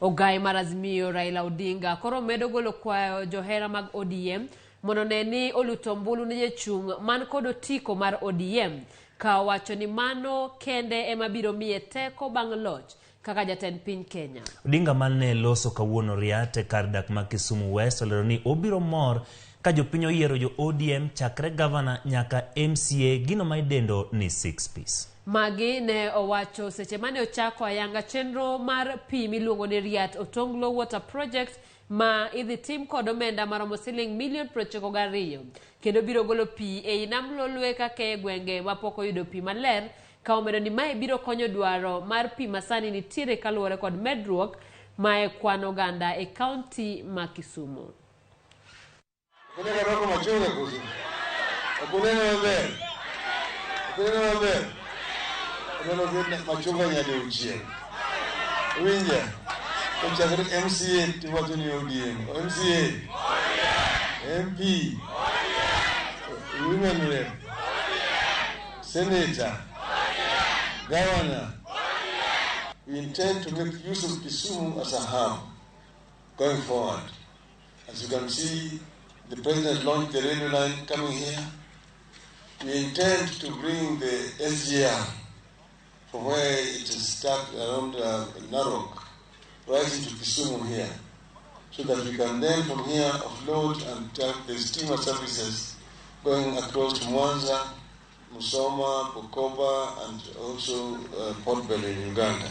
Ogai mar Azimio Raila Odinga koro medo golo kwayo johera mag ODM mondo neni oluto mbulu ne jachung' man kod otiko mar ODM ka wacho ni mano kende ema biro miye teko bang' loch kaka jatend piny Kenya. Odinga mane loso kawuono riate kar dak ma Kisumu West olero ni obiro mor ka jopiny oyiero jo ODM chakre governor nyaka MCA gino ma idendo ni 6 piece. Magi ne owacho seche mane ochako ayanga chenro mar pi miluongo ni Riat Otonglo Water Project ma idhi tim kod omenda maromo siling milion 92 kendo biro golo pi ei nam Lolwe kaka e gwenge mapok oyudo pi maler ka omedo ni mae biro konyo dwaro mar pi masani nitiere kaluwore kod medruok mae kwan oganda e kaunti ma Kisumu. MCA to ODM, MCA, MP, Women Rep, Senator, Governor. We intend to make use of Kisumu as a hub going forward. As you can see, the President launched the railway line coming here. We intend to bring the SGR from where it is stuck around Narok, right into Kisumu here, so that we can then from here offload and take the steamer services going across to Mwanza, Musoma, Bukoba, and also Port Bell in Uganda.